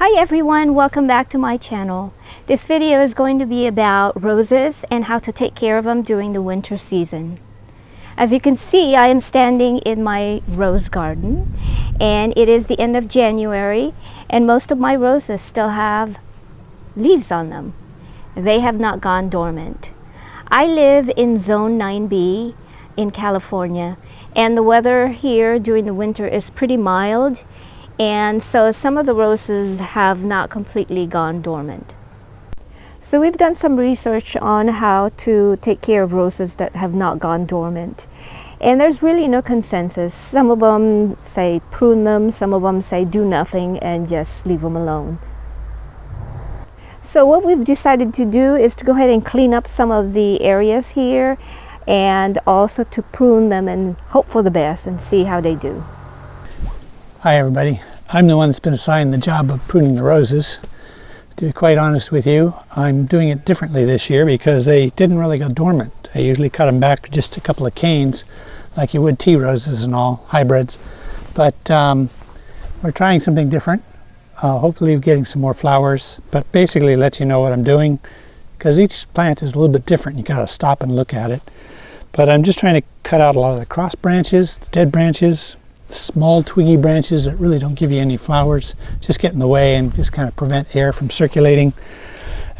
Hi everyone, welcome back to my channel. This video is going to be about roses and how to take care of them during the winter season. As you can see, I am standing in my rose garden and it is the end of January and most of my roses still have leaves on them. They have not gone dormant. I live in Zone 9B in California and the weather here during the winter is pretty mild. And so some of the roses have not completely gone dormant. So we've done some research on how to take care of roses that have not gone dormant. And there's really no consensus. Some of them say prune them, some of them say do nothing and just leave them alone. So what we've decided to do is to go ahead and clean up some of the areas here and also to prune them and hope for the best and see how they do. Hi everybody, I'm the one that's been assigned the job of pruning the roses. To be quite honest with you, I'm doing it differently this year because they didn't really go dormant. I usually cut them back just a couple of canes like you would tea roses and all, hybrids. But we're trying something different. Hopefully getting some more flowers, but basically let you know what I'm doing because each plant is a little bit different. You gotta stop and look at it. But I'm just trying to cut out a lot of the cross branches, the dead branches, small twiggy branches that really don't give you any flowers, just get in the way and just kind of prevent air from circulating.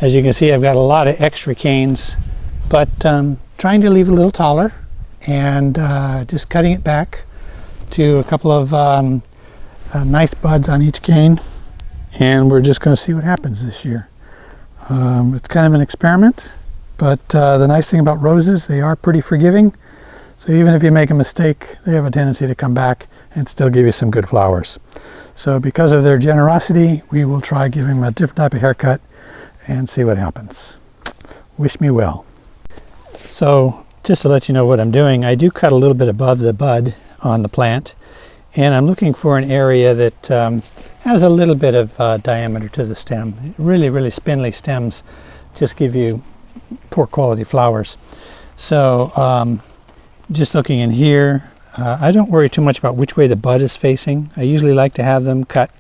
As you can see, I've got a lot of extra canes, but trying to leave it a little taller and just cutting it back to a couple of nice buds on each cane, and we're just going to see what happens this year. It's kind of an experiment, but the nice thing about roses, they are pretty forgiving. So even if you make a mistake, they have a tendency to come back and still give you some good flowers. So because of their generosity, we will try giving them a different type of haircut and see what happens. Wish me well. So just to let you know what I'm doing, I do cut a little bit above the bud on the plant, and I'm looking for an area that has a little bit of diameter to the stem. Really spindly stems just give you poor quality flowers. So just looking in here, I don't worry too much about which way the bud is facing. I usually like to have them cut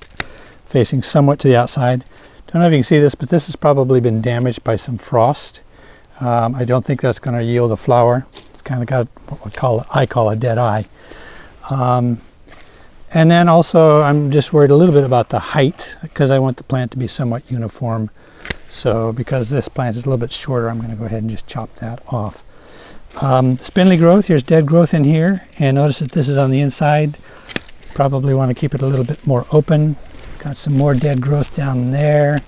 facing somewhat to the outside. Don't know if you can see this, but this has probably been damaged by some frost. I don't think that's going to yield a flower. It's kind of got what I call a dead eye. And then also I'm just worried a little bit about the height because I want the plant to be somewhat uniform. So because this plant is a little bit shorter, I'm going to go ahead and just chop that off. Spindly growth, here's dead growth in here, and notice that this is on the inside. Probably want to keep it a little bit more open. Got some more dead growth down there.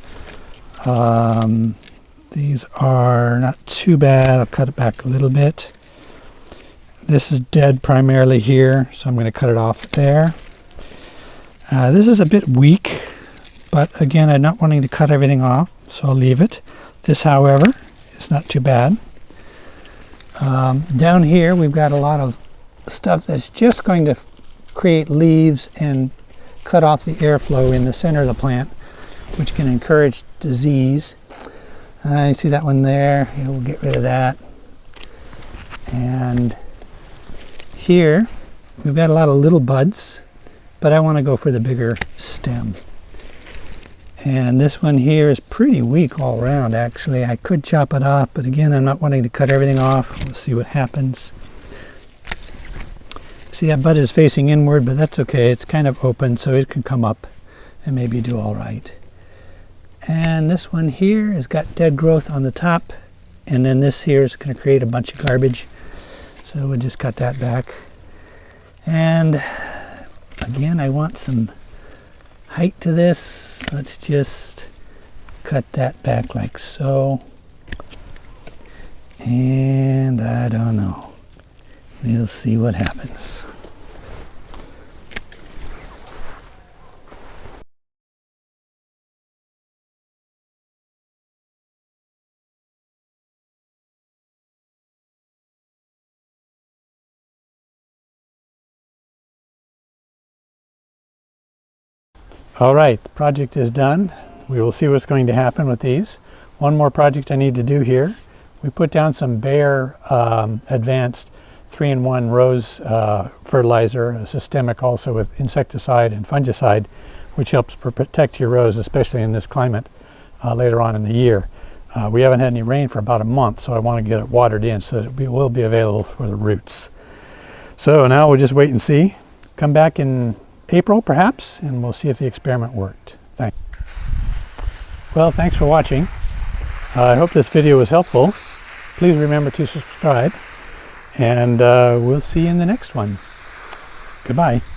These are not too bad. I'll cut it back a little bit. This is dead primarily here, so I'm going to cut it off there. This is a bit weak, but again, I'm not wanting to cut everything off, so I'll leave it. This, however, is not too bad. Down here we've got a lot of stuff that's just going to create leaves and cut off the airflow in the center of the plant, which can encourage disease. You see that one there? We'll get rid of that. And here we've got a lot of little buds, but I want to go for the bigger stem. And this one here is pretty weak all around, actually. I could chop it off, but again, I'm not wanting to cut everything off. We'll see what happens. See, that bud is facing inward, but that's okay. It's kind of open, so it can come up and maybe do all right. And this one here has got dead growth on the top, and then this here is going to create a bunch of garbage. So we'll just cut that back. And again, I want some height to this. Let's just cut that back like so. And I don't know. We'll see what happens. All right, the project is done. We will see what's going to happen with these. One more project I need to do here. We put down some Bayer advanced 3-in-1 rose fertilizer, a systemic also with insecticide and fungicide. which helps protect your rose, especially in this climate later on in the year. We haven't had any rain for about a month, so I want to get it watered in so that it will be available for the roots. So now we'll just wait and see. Come back in April perhaps, and we'll see if the experiment worked. Thanks. Well, thanks for watching. I hope this video was helpful. Please remember to subscribe, and we'll see you in the next one. Goodbye.